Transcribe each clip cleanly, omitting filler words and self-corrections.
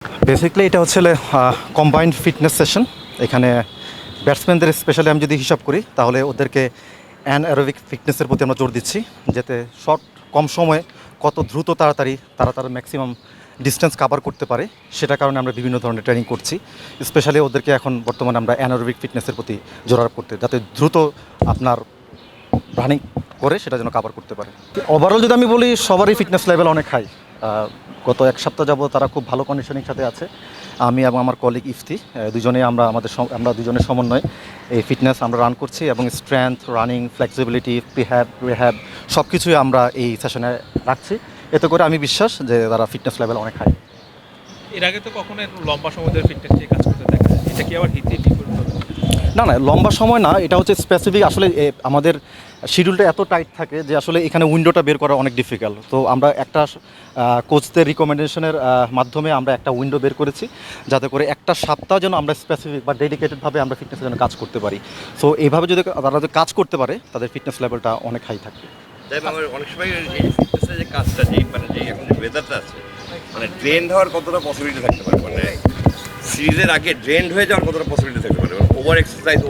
Basically এটা হচ্ছে combined fitness session. এখানে ব্যাটসম্যানদের স্পেশালি আমি যদি হিসাব করি তাহলে ওদেরকে অ্যানারোবিক ফিটনেসের প্রতি আমরা জোর দিচ্ছি, যাতে কম সময়ে কত দ্রুত তাড়াতাড়ি তারা তার ম্যাক্সিমাম ডিস্টেন্স কাভার করতে পারে। সেটার কারণে আমরা বিভিন্ন ধরনের ট্রেনিং করছি। স্পেশালি ওদেরকে এখন বর্তমানে আমরা অ্যানারোবিক ফিটনেসের প্রতি জোর আরোপ করতে, যাতে দ্রুত আপনার রানিং করে সেটা যেন কাভার করতে পারে। ওভারঅল যদি আমি বলি, সবারই ফিটনেস লেভেল অনেক হাই। গত এক সপ্তাহ যাবত তারা খুব ভালো কন্ডিশনিং সাথে আছে। আমি এবং আমার কলিগ ইফতি দুজনেই আমরা দুজনের সমন্বয়ে এই ফিটনেস আমরা রান করছি, এবং স্ট্রেংথ, রানিং, ফ্লেক্সিবিলিটি, রিহ্যাব সব কিছুই আমরা এই সেশনে রাখছি। এতে করে আমি বিশ্বাস যে তারা ফিটনেস লেভেল অনেক হাই। এর আগে তো কখনো লম্বা সময় ধরে ফিটনেস নিয়ে কাজ করতে দেখা যায়, এটা কি আবার হিতে বিপরীত হবে? না, লম্বা সময় না, এটা হচ্ছে স্পেসিফিক। আসলে আমাদের শিডিউলটা এত টাইট থাকে যে আসলে এখানে উইন্ডোটা বের করা অনেক ডিফিকাল্ট। তো আমরা একটা কোচদের রিকমেন্ডেশনের মাধ্যমে আমরা একটা উইন্ডো বের করেছি, যাতে করে একটা সপ্তাহ যেন আমরা স্পেসিফিক বা ডেডিকেটেডভাবে আমরা ফিটনেসের জন্য কাজ করতে পারি। সো এইভাবে যদি তারা যদি কাজ করতে পারে, তাদের ফিটনেস লেভেলটা অনেক হাই থাকবে। অনেক সময় এই ফিটনেসের যে কাজটা, যে এখন যে ওয়েদারটা আছে, ট্রেন্ড হওয়ার কতটা পসিবিলিটি থাকতে পারে, সিরিজের আগে ট্রেন্ড হয়ে যাওয়ার কতটা পসিবিলিটি থাকতে পারে, ওভার এক্সারসাইজ,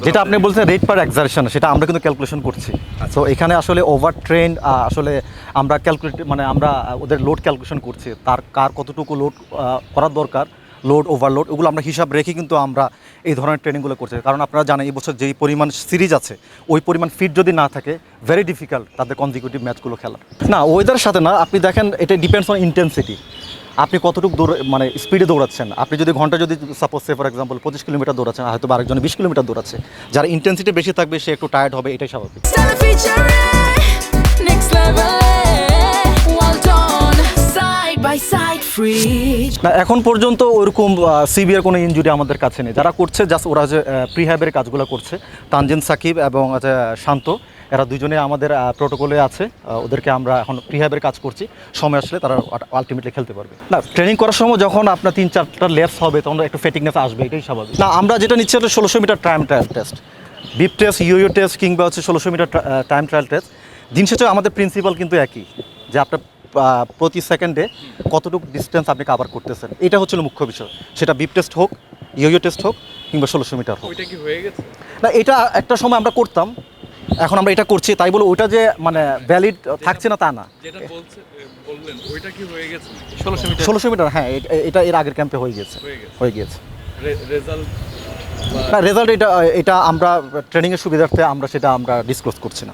যেটা আপনি বলছেন রেট পার এক্সারশন, সেটা আমরা কিন্তু ক্যালকুলেশন করছি। তো এখানে আসলে ওভার ট্রেন্ড আসলে আমরা আমরা ওদের লোড ক্যালকুলেশন করছি, কার কতটুকু লোড করার দরকার, লোড ওভারলোড, ওগুলো আমরা হিসাব রেখে কিন্তু আমরা এই ধরনের ট্রেনিংগুলো করছি। কারণ আপনারা জানেন এই বছর যেই পরিমাণ সিরিজ আছে, ওই পরিমাণ ফিট যদি না থাকে, ভেরি ডিফিকাল্ট তাদের কনজিকিউটিভ ম্যাচগুলো খেলা। না, ওয়েদারের সাথে না, আপনি দেখেন এটা ডিপেন্ডস অন ইন্টেন্সিটি। আপনি কতটুকু স্পিডে দৌড়াচ্ছেন। আপনি যদি ঘন্টা যদি সাপোজ ফর এক্সাম্পল 25 কিলোমিটার দৌড়াচ্ছেন, হয়তো আরেকজন 20 কিলোমিটার দৌড়াচ্ছে। যার ইন্টেন্সিটি বেশি থাকবে সে একটু টায়ার্ড হবে, এটাই স্বাভাবিক। না, এখন পর্যন্ত ওরকম সিভিয়ার কোনো ইনজুরি আমাদের কাছে নেই। যারা করছে জাস্ট ওরা যে প্রিহ্যাবের কাজগুলো করছে, তানজিন সাকিব এবং শান্ত, এরা দুজনে আমাদের প্রোটোকলে আছে। ওদেরকে আমরা এখন প্রিহ্যাবের কাজ করছি, সময় আসলে তারা আলটিমেটলি খেলতে পারবে। না, ট্রেনিং করার সময় যখন আপনার 3-4টা লেপস হবে, তখন একটু ফ্যাটিকনেস আসবে, এটাই স্বাভাবিক। না, আমরা যেটা নিচ্ছি হচ্ছে 1600 metre time trial test, beep test, yo test, কিংবা হচ্ছে 1600 মিটার টাইম ট্রায়াল টেস্ট। দিন শেষে আমাদের প্রিন্সিপাল কিন্তু একই, যে আপনার প্রতি সেকেন্ডে কতটুকু ডিস্টেন্স আপনি কাভার করতেছেন, এটা হচ্ছে মুখ্য বিষয়। সেটা বিপ টেস্ট হোক, ইয়ো টেস্ট হোক, কিংবা 1600 মিটার হোক। ওইটা কি হয়ে গেছে? না, এটা একটা সময় আমরা করতাম, এখন আমরা এটা করছি, তাই বলে ওইটা যে ভ্যালিড থাকছে না তা না। যেটা বললেন ওইটা কি হয়ে গেছে? 1600 মিটার, হ্যাঁ, এটা এর আগের ক্যাম্পে হয়ে গিয়েছে। রেজাল্ট না, রেজাল্ট এটা আমরা ট্রেনিংয়ের সুবিধার্থে আমরা সেটা ডিসক্লোজ করছি না।